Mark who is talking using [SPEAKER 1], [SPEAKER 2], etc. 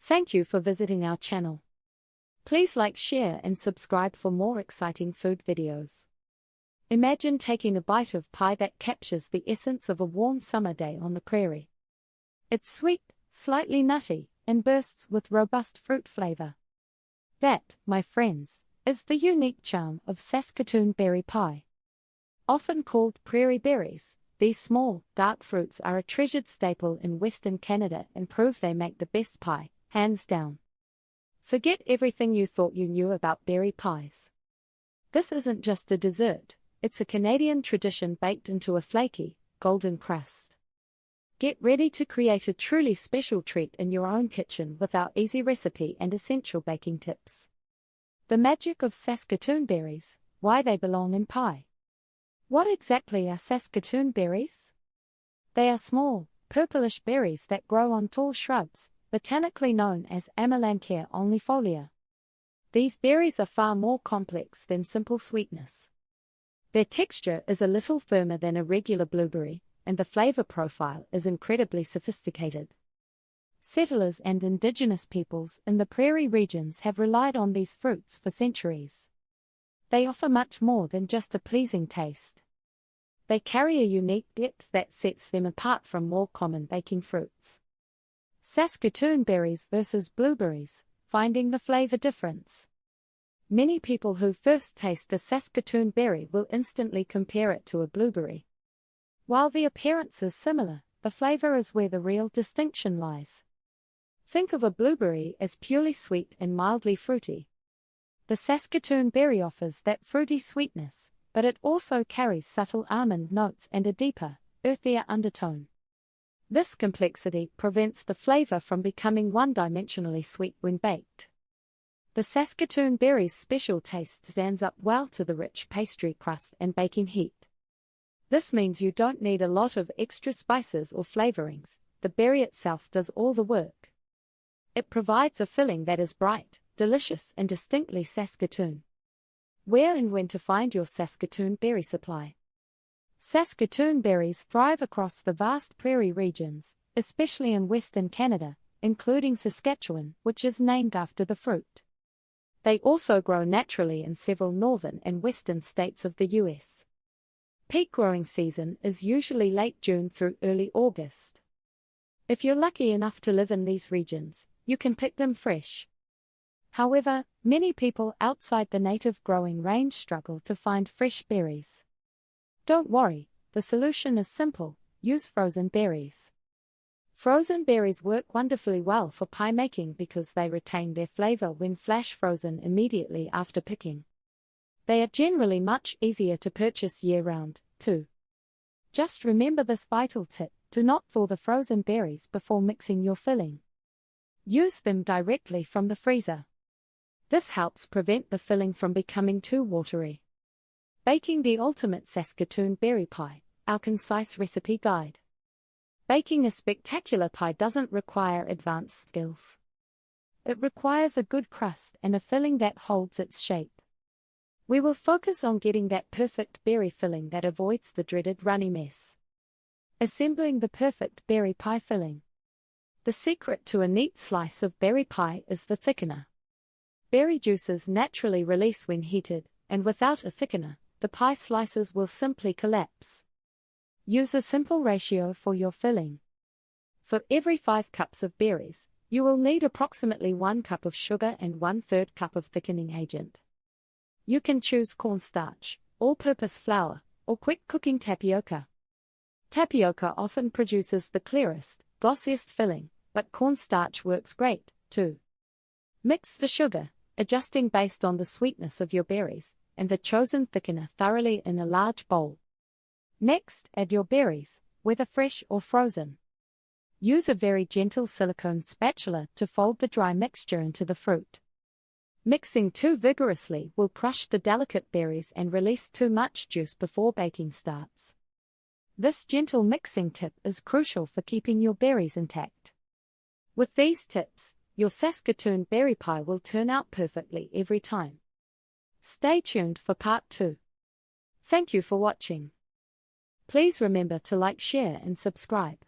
[SPEAKER 1] Thank you for visiting our channel. Please like, share and subscribe for more exciting food videos. Imagine taking a bite of pie that captures the essence of a warm summer day on the prairie. It's sweet, slightly nutty, and bursts with robust fruit flavor. That, my friends, is the unique charm of Saskatoon berry pie. Often called prairie berries, these small, dark fruits are a treasured staple in Western Canada and prove they make the best pie, hands down. Forget everything you thought you knew about berry pies. This isn't just a dessert, it's a Canadian tradition baked into a flaky, golden crust. Get ready to create a truly special treat in your own kitchen with our easy recipe and essential baking tips. The magic of Saskatoon berries, why they belong in pie. What exactly are Saskatoon berries? They are small, purplish berries that grow on tall shrubs, botanically known as Amelanchier omnifolia. These berries are far more complex than simple sweetness. Their texture is a little firmer than a regular blueberry, and the flavor profile is incredibly sophisticated. Settlers and indigenous peoples in the prairie regions have relied on these fruits for centuries. They offer much more than just a pleasing taste. They carry a unique depth that sets them apart from more common baking fruits. Saskatoon berries versus blueberries, finding the flavor difference. Many people who first taste a Saskatoon berry will instantly compare it to a blueberry. While the appearance is similar, the flavor is where the real distinction lies. Think of a blueberry as purely sweet and mildly fruity. The Saskatoon berry offers that fruity sweetness, but it also carries subtle almond notes and a deeper, earthier undertone. This complexity prevents the flavor from becoming one-dimensionally sweet when baked. The Saskatoon berry's special taste stands up well to the rich pastry crust and baking heat. This means you don't need a lot of extra spices or flavorings, the berry itself does all the work. It provides a filling that is bright, delicious and distinctly Saskatoon. Where and when to find your Saskatoon berry supply? Saskatoon berries thrive across the vast prairie regions, especially in Western Canada, including Saskatchewan, which is named after the fruit. They also grow naturally in several northern and western states of the U.S. Peak growing season is usually late June through early August. If you're lucky enough to live in these regions, you can pick them fresh. However, many people outside the native growing range struggle to find fresh berries. Don't worry, the solution is simple: use frozen berries. Frozen berries work wonderfully well for pie making because they retain their flavor when flash frozen immediately after picking. They are generally much easier to purchase year-round, too. Just remember this vital tip: do not thaw the frozen berries before mixing your filling. Use them directly from the freezer. This helps prevent the filling from becoming too watery. Baking the ultimate Saskatoon berry pie, our concise recipe guide. Baking a spectacular pie doesn't require advanced skills. It requires a good crust and a filling that holds its shape. We will focus on getting that perfect berry filling that avoids the dreaded runny mess. Assembling the perfect berry pie filling. The secret to a neat slice of berry pie is the thickener. Berry juices naturally release when heated, and without a thickener, the pie slices will simply collapse. Use a simple ratio for your filling. For every 5 cups of berries, you will need approximately 1 cup of sugar and 1/3 cup of thickening agent. You can choose cornstarch, all-purpose flour, or quick-cooking tapioca. Tapioca often produces the clearest, glossiest filling, but cornstarch works great, too. Mix the sugar, adjusting based on the sweetness of your berries, and the chosen thickener thoroughly in a large bowl. Next, add your berries, whether fresh or frozen. Use a very gentle silicone spatula to fold the dry mixture into the fruit. Mixing too vigorously will crush the delicate berries and release too much juice before baking starts. This gentle mixing tip is crucial for keeping your berries intact. With these tips, your Saskatoon berry pie will turn out perfectly every time. Stay tuned for part 2. Thank you for watching. Please remember to like, share and subscribe.